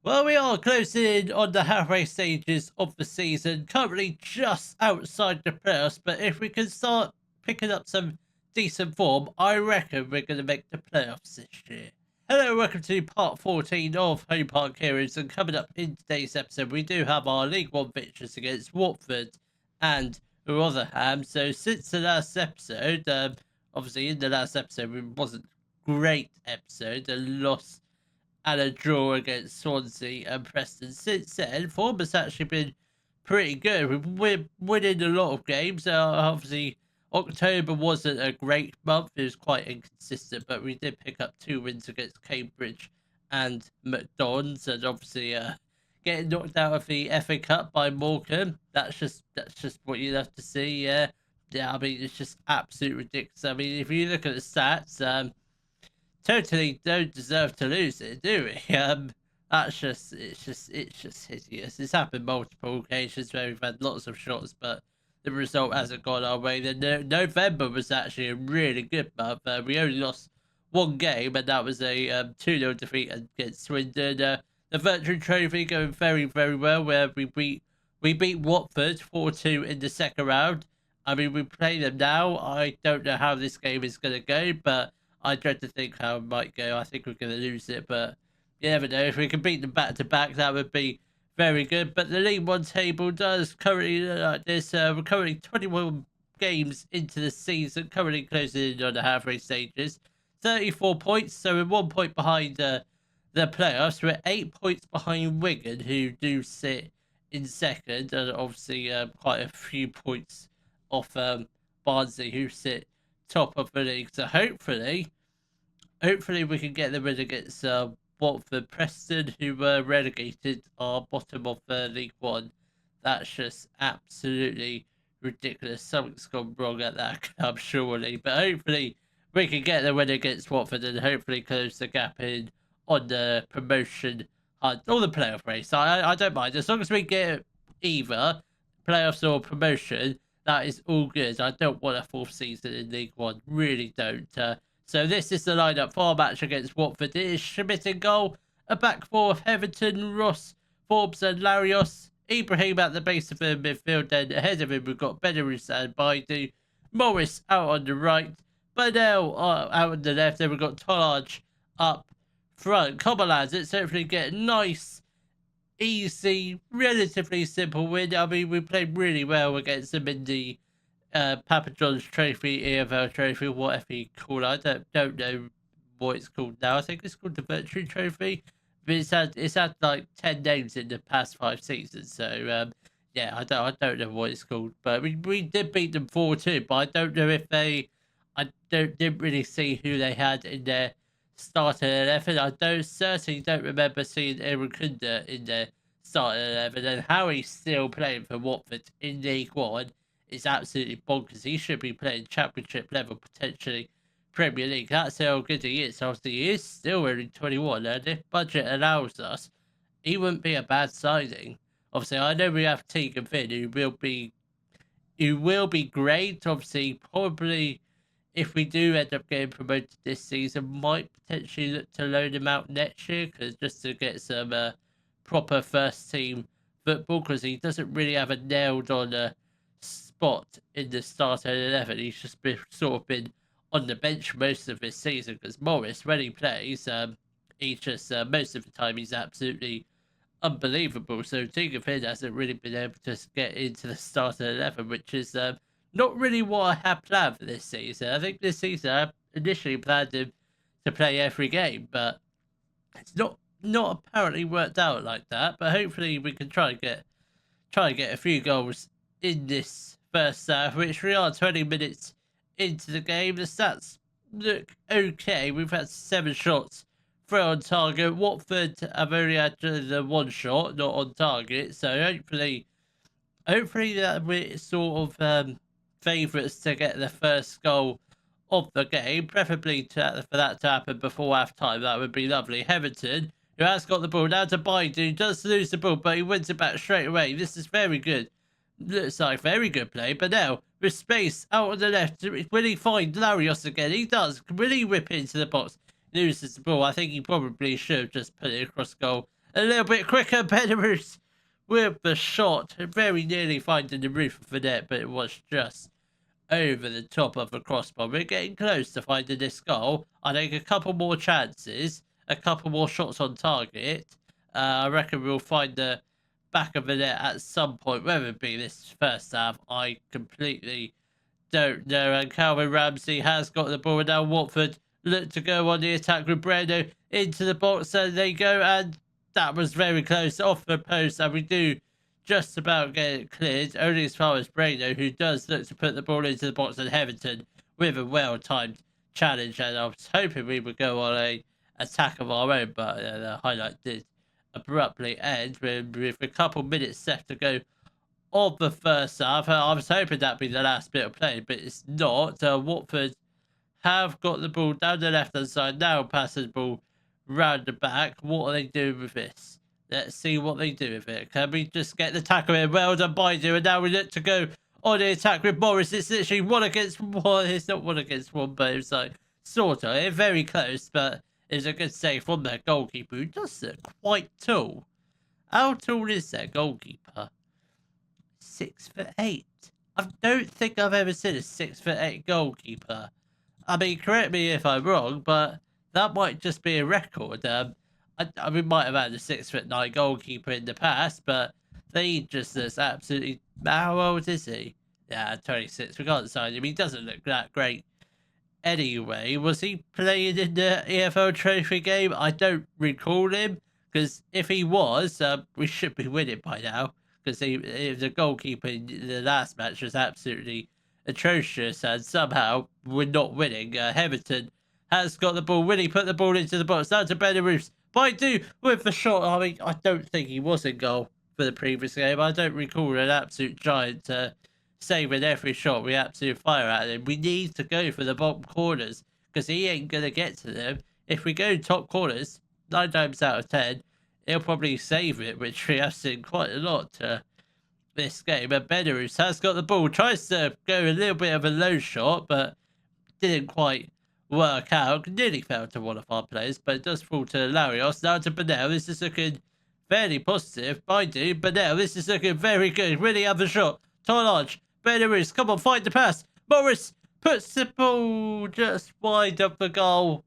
Well, we are closing in on the halfway stages of the season, currently just outside the playoffs. But if we can start picking up some decent form, I reckon we're going to make the playoffs this year. Hello, welcome to part 14 of Home Park Heroes. And coming up in today's episode, we do have our League One victories against Watford and Rotherham. So, since the last episode, obviously, in the last episode, it wasn't a great episode, a loss and a draw against Swansea and Preston. Since then, form has actually been pretty good. We're winning a lot of games. Obviously, October wasn't a great month. It was quite inconsistent, but we did pick up 2 wins against Cambridge and McDonald's, and obviously getting knocked out of the FA Cup by Morecambe. That's just what you have to see. Yeah. I mean, it's just absolute ridiculous. I mean, if you look at the stats, totally don't deserve to lose it, do we? It's just hideous. It's happened multiple occasions where we've had lots of shots, but the result hasn't gone our way. Then November was actually a really good month. We only lost 1 game, and that was a 2-0 defeat against Swindon. The Virtual Trophy going very, very well, where we beat Watford 4-2 in the second round. I mean, we play them now. I don't know how this game is going to go, but I dread to think how it might go. I think we're going to lose it, but you never know. If we can beat them back to back, that would be very good. But the League One table does currently look like this. We're currently 21 games into the season, currently closing in on the halfway stages. 34 points, so we're 1 point behind the playoffs. We're 8 points behind Wigan, who do sit in second, and obviously quite a few points off Barnsley, who sit top of the league. So hopefully we can get the win against Watford. Preston, who were relegated, are bottom of League One. That's just absolutely ridiculous. Something's gone wrong at that club, surely. But hopefully we can get the win against Watford and hopefully close the gap in on the promotion hunt or the playoff race. I don't mind, as long as we get either playoffs or promotion. That is all good. I don't want a 4th season in League One. Really don't. So this is the lineup for our match against Watford. It is Schmidt in goal. A back four of Heverton, Ross, Forbes and Larios. Ibrahim at the base of the midfield. Then ahead of him we've got Benaris and Baidu. Morris out on the right. Burnell out on the left. Then we've got Tolage up front. Come on, lads. Let's hopefully get a nice, easy, relatively simple win. I mean, we played really well against them in the Papa John's Trophy, EFL Trophy, whatever you call it. I don't know what it's called now. I think it's called the Virtual Trophy. But it's had like 10 names in the past 5 seasons. So yeah, I don't know what it's called. But we did beat them 4-2. But I don't know if didn't really see who they had in their starting 11. I certainly don't remember seeing Aaron Kunda in their starting 11, and how he's still playing for Watford in League One is absolutely bonkers. He should be playing Championship level, potentially Premier League. That's how good he is. Obviously, he is still only 21, and if budget allows us, he wouldn't be a bad signing. Obviously, I know we have Tegan Finn, who will be great. Obviously, probably, if we do end up getting promoted this season, might potentially look to loan him out next year, because just to get some proper first team football, because he doesn't really have a nailed on spot in the starting 11. He's just been on the bench most of his season, because Morris, when he plays, he's just most of the time he's absolutely unbelievable. So Tegan Finn hasn't really been able to get into the starting 11, which is not really what I had planned for this season. I think this season I initially planned him to play every game, but it's not apparently worked out like that. But hopefully we can try and get a few goals in this first half, which we are 20 minutes into the game. The stats look okay. We've had 7 shots thrown on target. Watford have only had the 1 shot, not on target. So hopefully that we're sort of favourites to get the first goal of the game, preferably for that to happen before half time. That would be lovely. Heverton, who has got the ball now to Baidu, does lose the ball, but he wins it back straight away. This is very good. Looks like very good play. But now, with space out on the left, will he find Larios again? He does. Will he whip into the box? Loses the ball. I think he probably should have just put it across goal a little bit quicker. Belarus with the shot, very nearly finding the roof of the net, but it was just over the top of the crossbar. We're getting close to finding this goal. I think a couple more chances, a couple more shots on target. I reckon we'll find the back of the net at some point, whether it be this first half. I completely don't know. And Calvin Ramsey has got the ball, and now Watford look to go on the attack with Breno into the box, and they go, and that was very close off the post, and we do just about get it cleared, only as far as Breno, who does look to put the ball into the box, and Hetherington with a well-timed challenge. And I was hoping we would go on a attack of our own, but the highlight did abruptly end with a couple minutes left to go of the first half. I was hoping that'd be the last bit of play, but it's not. Watford have got the ball down the left-hand side, now passing the ball round the back. What are they doing with this? Let's see what they do with it. Can we just get the tackle in? Well done by you. And now we look to go on the attack with Morris. It's literally 1 against 1. It's not 1 against 1, but it's like sort of. Very close, but it's a good save from their goalkeeper, who does look quite tall. How tall is their goalkeeper? 6'8". I don't think I've ever seen a 6'8" goalkeeper. I mean, correct me if I'm wrong, but that might just be a record. We might have had a 6'9" goalkeeper in the past, but he just looks absolutely. How old is he? Yeah, 26. We can't decide him. He doesn't look that great anyway. Was he playing in the EFL Trophy game? I don't recall him, because if he was, we should be winning by now, because the goalkeeper in the last match was absolutely atrocious, and somehow we're not winning. Heverton has got the ball. Will he put the ball into the box? Down to Belarus. Baidu with the shot. I mean, I don't think he was in goal for the previous game. I don't recall an absolute giant saving every shot we absolutely fire at him. We need to go for the bottom corners, because he ain't going to get to them. If we go top corners, 9 times out of 10, he'll probably save it, which we have seen quite a lot this game. And Belarus has got the ball, tries to go a little bit of a low shot, but didn't quite work out. Nearly fell to one of our players, but it does fall to Larios. Now to Bennell. This is looking fairly positive. Baidu, Bennell. This is looking very good. Really have a shot. Tolage, Belarus, come on, fight the pass. Morris puts the ball just wide of the goal.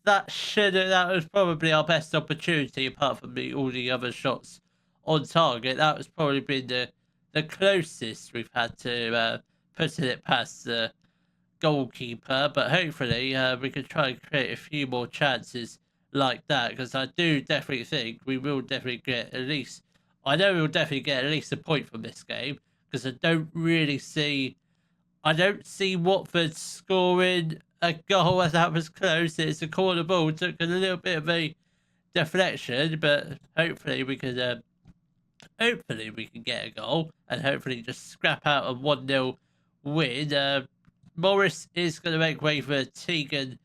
That was probably our best opportunity, apart from all the other shots on target. That was probably been the closest we've had to putting it past the goalkeeper, but hopefully we can try and create a few more chances like that, because I do definitely think we will definitely get at least, I know we'll definitely get at least a point from this game, because I don't see Watford scoring a goal, and that was close. It's a corner ball, took a little bit of a deflection, but hopefully we can get a goal, and hopefully just scrap out a 1-0 win. Morris is going to make way for Tegan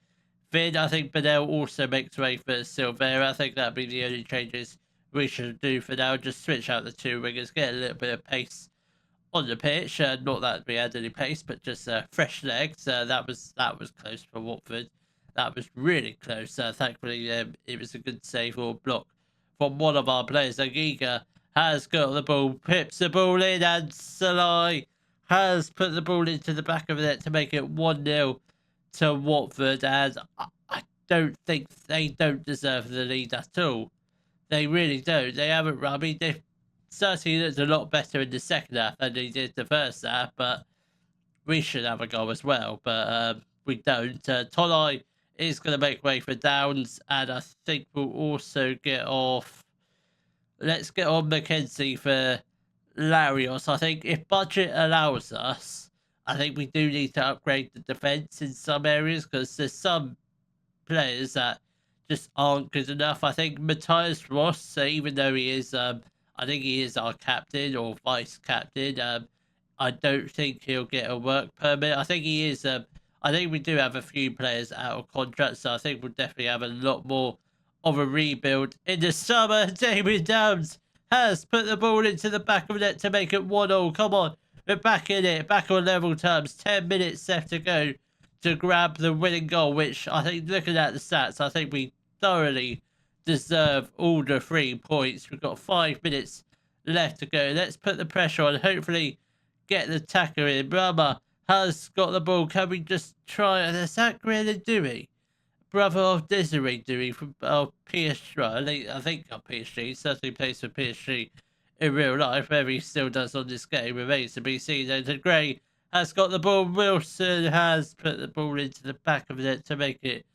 Finn. I think Bennell also makes way for Silvera. I think that'd be the only changes we should do for now. Just switch out the 2 wingers, get a little bit of pace on the pitch. Not that we had any pace, but just fresh legs. That was close for Watford. That was really close. Thankfully, it was a good save or block from one of our players. Agiga has got the ball, pips the ball in, and Salai has put the ball into the back of the net to make it 1-0 to Watford. And I don't think they don't deserve the lead at all. They really don't. They haven't. I mean, they've certainly looked a lot better in the second half than they did the first half, but we should have a goal as well. But we don't. Tolai is going to make way for Downs, and I think we'll also get off. Let's get on Mackenzie for Larios. I think if budget allows us, I think we do need to upgrade the defence in some areas, because there's some players that just aren't good enough. I think Matthias Ross, even though he is, I think he is our captain or vice captain, I don't think he'll get a work permit. I think he is. I think we do have a few players out of contract, so I think we'll definitely have a lot more of a rebuild in the summer. David Downs has put the ball into the back of the net to make it 1-0. Come on, we're back in it, back on level terms. 10 minutes left to go to grab the winning goal, which I think, looking at the stats, I think we thoroughly deserve all the 3 points. We've got 5 minutes left to go. Let's put the pressure on. Hopefully, get the tackle in. Brahma has got the ball. Can we just try? And is that really doing? Brother of Desiree doing from PSG. I think of PSG. He certainly plays for PSG in real life. Whether he still does on this game remains to be seen. And Gray has got the ball. Wilson has put the ball into the back of it to make it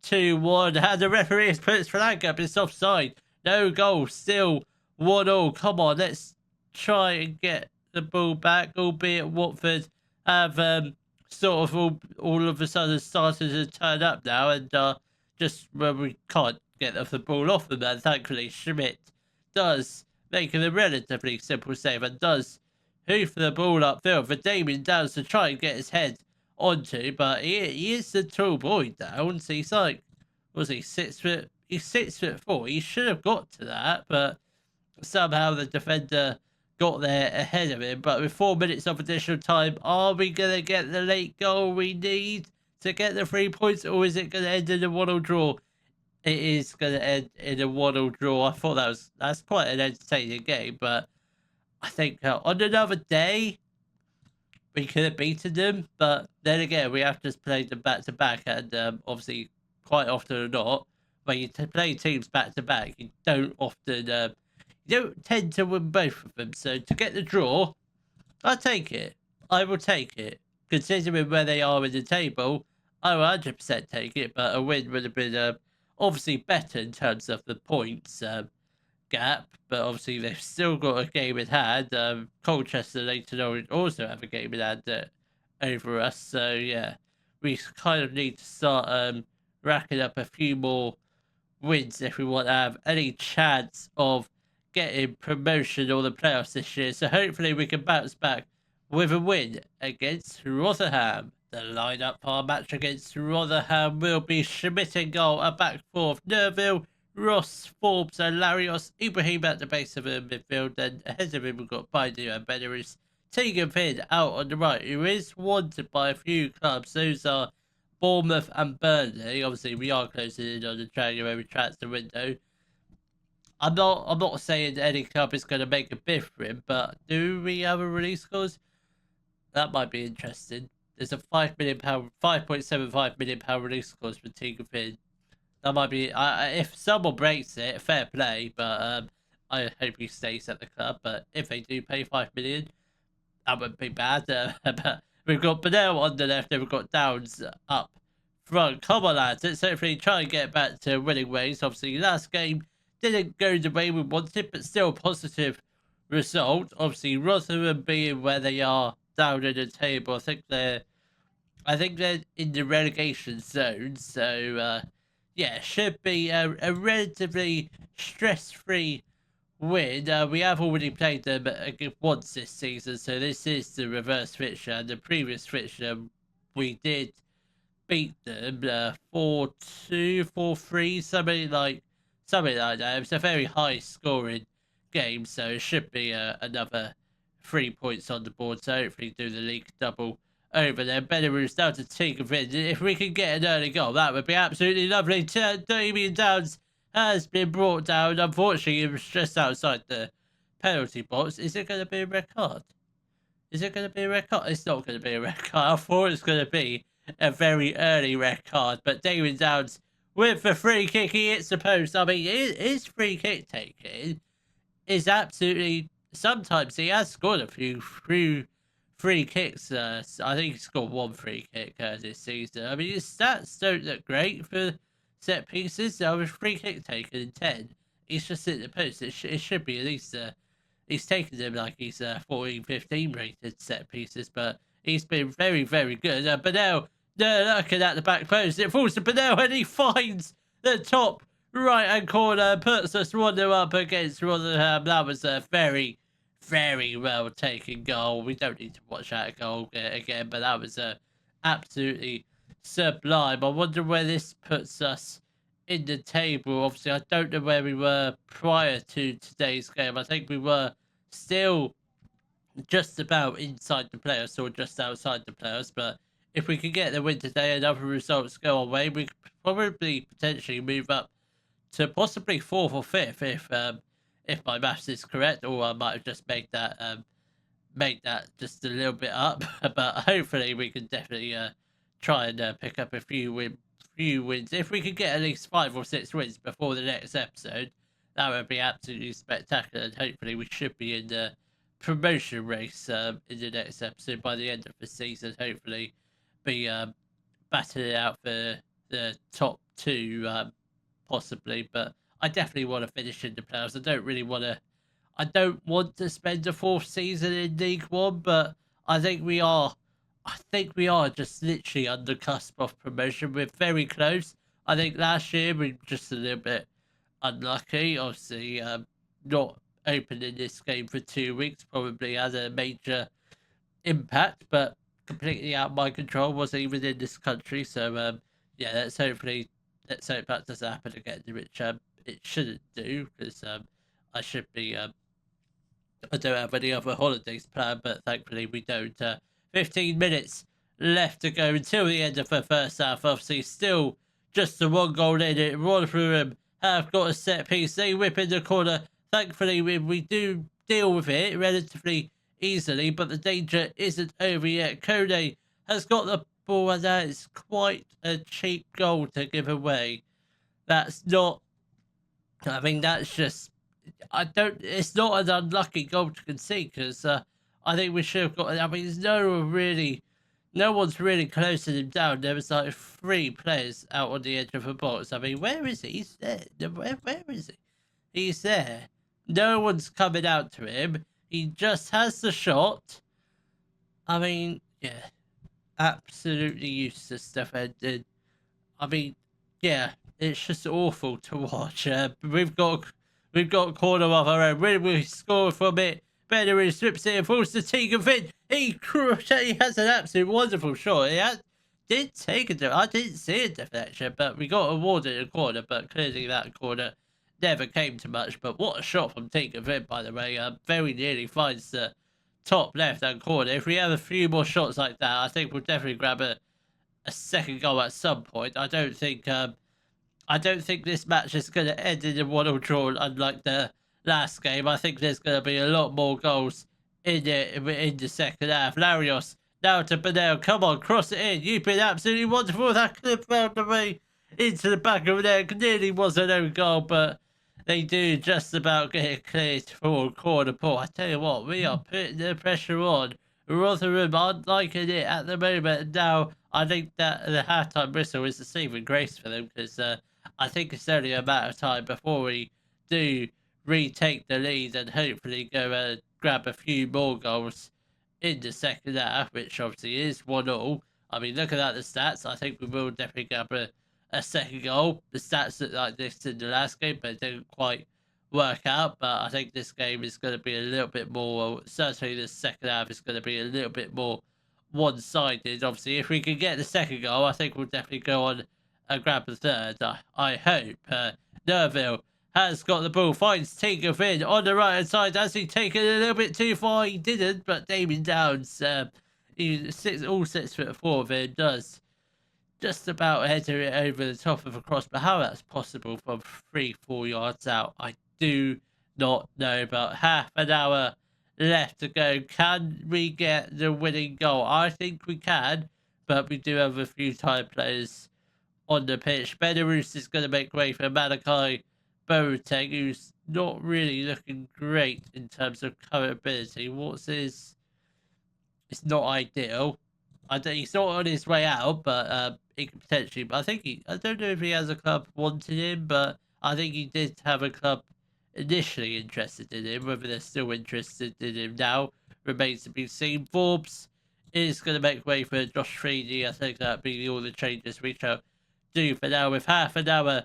2-1. And the referee has put his flag up. It's offside. No goal. Still 1-1. Come on, let's try and get the ball back. Albeit Watford have sort of all of a sudden started to turn up now, and just when we can't get the ball off them, and thankfully Schmidt does make it a relatively simple save and does hoof the ball upfield for Damien Downs to try and get his head onto, but he is a tall boy, Downs. He's like, was he 6 foot? He's 6'4". He should have got to that, but somehow the defender got there ahead of him. But with 4 minutes of additional time, are we going to get the late goal we need to get the 3 points, or is it going to end in a 1-1 draw? It is going to end in a 1-1 draw. I thought that's quite an entertaining game, but I think on another day we could have beaten them. But then again, we have to play them back to back, and obviously, quite often or not, when you play teams back to back, you don't often. You don't tend to win both of them. So to get the draw, I'll take it. I will take it. Considering where they are in the table, I will 100% take it. But a win would have been obviously better in terms of the points gap. But obviously they've still got a game in hand. Colchester later on also have a game in hand over us. So yeah, we kind of need to start racking up a few more wins if we want to have any chance of getting promotion or the playoffs this year. So hopefully we can bounce back with a win against Rotherham. The lineup for our match against Rotherham will be Schmidt in goal, a back four of Nerville, Ross, Forbes and Larios, Ibrahim at the base of the midfield, and ahead of him we've got Baidu and Benaris. Tegan Finn out on the right, who is wanted by a few clubs. Those are Bournemouth and Burnley. Obviously we are closing in on the January transfer window. I'm not saying any club is going to make a bid for him, but do we have a release clause? That might be interesting. There's a £5.75 million release clause for Tegan Finn. That might be, if someone breaks it, fair play, but I hope he stays at the club. But if they do pay $5 million, that wouldn't be bad. But we've got Bennell on the left, and we've got Downs up front. Come on, lads, let's hopefully try and get back to winning ways. Obviously, last game didn't go the way we wanted, but still a positive result. Obviously, Rotherham being where they are down in the table, I think they're in the relegation zone. So yeah, should be a relatively stress-free win. We have already played them once this season, so this is the reverse fixture. And the previous fixture, we did beat them 4-2, 4-3, something like that. It was a very high scoring game, so it should be another 3 points on the board. So hopefully do the league double over there. Belarus down to Tegan Finn. If we can get an early goal, that would be absolutely lovely. Damien Downs has been brought down. Unfortunately, it was just outside the penalty box. Is it going to be a red card? Is it going to be a red card? It's not going to be a red card. I thought it's going to be a very early red card, but Damien Downs with the free kick, he hits the post. I mean, his free kick taking is absolutely. Sometimes he has scored a few free kicks. I think he's scored 1 free kick this season. I mean, his stats don't look great for set pieces. There was free kick taken in 10. He's just hit the post. It should be at least. He's taken them like he's 14, 15 rated set pieces, but he's been very, very good. Bennell. Looking at the back post, it falls to Bennell and he finds the top right-hand corner, puts us 1-0 up against Rotherham. That was a very, very well taken goal. We don't need to watch that goal again, but that was absolutely sublime. I wonder where this puts us in the table. Obviously, I don't know where we were prior to today's game. I think we were still just about inside the playoffs or just outside the playoffs, but if we could get the win today and other results go our way, we could probably potentially move up to possibly fourth or fifth if my maths is correct, or I might have just made that just a little bit up. But hopefully we can definitely try and pick up a few wins. If we could get at least 5 or 6 wins before the next episode, that would be absolutely spectacular. And hopefully we should be in the promotion race in the next episode by the end of the season. Hopefully be battling it out for the top two, possibly. But I definitely want to finish in the playoffs. I don't want to spend a fourth season in League One, but I think we are. I think we are just literally on the cusp of promotion. We're very close. I think last year we were just a little bit unlucky. Obviously, not opening this game for 2 weeks probably had a major impact, but completely out of my control. Wasn't even in this country, so yeah. Let's hope that doesn't happen again, which it shouldn't do, because I should be I don't have any other holidays planned, but thankfully we don't. 15 minutes left to go until the end of the first half. Obviously, still just the one goal in it. Rotherham have got a set piece. They whip in the corner. Thankfully, we do deal with it relatively easily, but the danger isn't over yet. Kone has got the ball, and that is quite a cheap goal to give away. That's not. I mean, that's just. It's not an unlucky goal to concede, because I think we should have got. I mean, there's no one's really closing him down. There was like 3 players out on the edge of the box. I mean, where is he? He's there. Where is he? He's there. No one's coming out to him. He just has the shot. I mean, yeah, absolutely useless defending. I mean, yeah, it's just awful to watch. We've got corner of our own. We score from it. Bennery slips it and falls to Tegan Finn. He has an absolute wonderful shot. I didn't see a deflection, but we got awarded a corner. But clearly that corner never came to much. But what a shot from Tegan Finn, by the way. Very nearly finds the top left-hand corner. If we have a few more shots like that, I think we'll definitely grab a second goal at some point. I don't think this match is going to end in a 1-1 draw, unlike the last game. I think there's going to be a lot more goals in the second half. Larios now to Benel. Come on, cross it in. You've been absolutely wonderful. That clip found the way into the back of the net. Nearly was an own goal, but they do just about get it cleared for a corner ball. I tell you what, we are putting the pressure on. Rotherham aren't liking it at the moment. And now I think that the halftime whistle is the saving grace for them, because I think it's only a matter of time before we do retake the lead and hopefully go and grab a few more goals in the second half, which obviously is 1-1. I mean, looking at the stats, I think we will definitely grab a second goal. The stats look like this in the last game, but it didn't quite work out. But I think this game is going to be a little bit more, certainly the second half is going to be a little bit more one-sided. Obviously, if we can get the second goal, I think we'll definitely go on and grab the third. I hope. Nerville has got the ball, finds Tegan Finn on the right hand side. Has he taken it a little bit too far? He didn't, but Damien Downs, he sits all 6'4" of him, does just about header it over the top of a cross. But how that's possible from 3-4 yards out, I do not know. About half an hour left to go. Can we get the winning goal? I think we can, but we do have a few tired players on the pitch. Belarus is going to make way for Malachi Boateng, who's not really looking great in terms of current ability. It's not ideal. He's not on his way out, but he could potentially. But I don't know if he has a club wanting him, but I think he did have a club initially interested in him. Whether they're still interested in him now remains to be seen. Forbes is going to make way for Josh Freeney. I think that'll be all the changes we shall do for now. With half an hour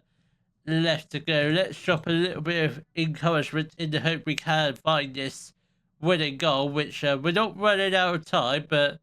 left to go, let's drop a little bit of encouragement in the hope we can find this winning goal, which we're not running out of time, but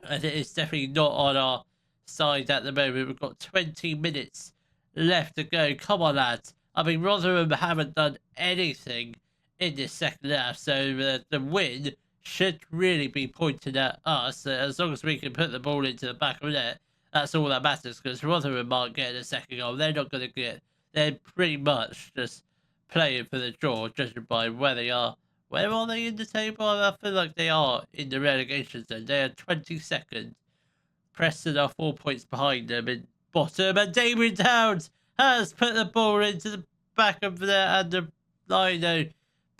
it's definitely not on our side at the moment. We've got 20 minutes left to go. Come on, lads. I mean, Rotherham haven't done anything in this second half, so the win should really be pointed at us. As long as we can put the ball into the back of the net, that's all that matters, because Rotherham aren't getting a second goal. They're not going to get they're pretty much just playing for the draw, judging by where they are. Where are they in the table? I feel like they are in the relegation zone. They are 22nd. Preston are 4 points behind them in bottom, and Damien Downs has put the ball into the back of there, and the Lino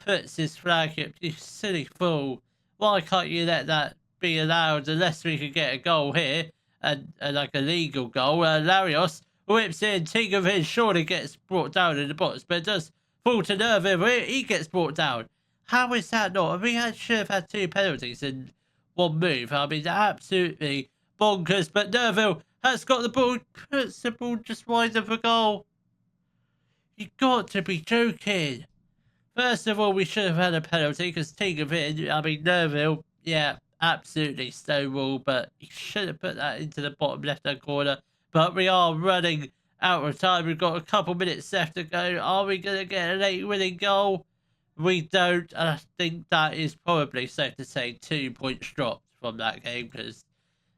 puts his flag up. You silly fool. Why can't you let that be allowed unless we can get a goal here, and like a legal goal? Larios whips in, Tinkerville surely gets brought down in the box, but it does fall to Nerville. He gets brought down. How is that not? We should have had 2 penalties in one move. I mean, absolutely bonkers. But Nerville has got the ball, puts the ball just wide of a goal. You got to be joking. First of all, we should have had a penalty because Nerville, yeah, absolutely stonewall, but he should have put that into the bottom left-hand corner. But we are running out of time. We've got a couple minutes left to go. Are we going to get a late winning goal? We don't, and I think that is probably safe to say 2 points dropped from that game, because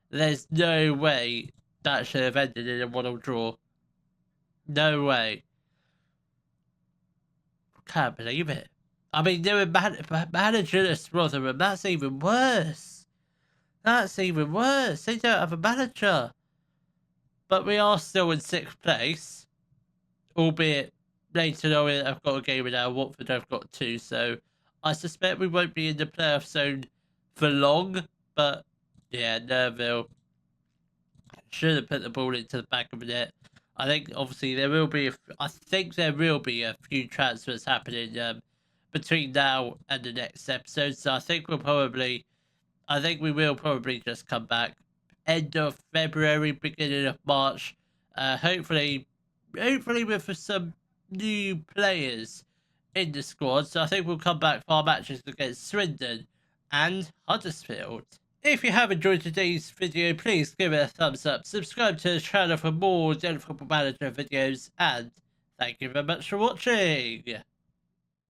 there's no way that should have ended in a 1-1 draw. No way. Can't believe it. I mean, they were managerless Rotherham. That's even worse. That's even worse. They don't have a manager. But we are still in 6th place, albeit Leighton Orient have got a game now, Watford have got 2, so I suspect we won't be in the playoff zone for long, but yeah, Nerville should have put the ball into the back of the net. I think obviously there will be a few transfers happening between now and the next episode, so I think we will probably just come back end of February, beginning of March, hopefully with some new players in the squad. So I think we'll come back for our matches against Swindon and Huddersfield. If you have enjoyed today's video, please give it a thumbs up, subscribe to the channel for more General Football Manager videos, and thank you very much for watching.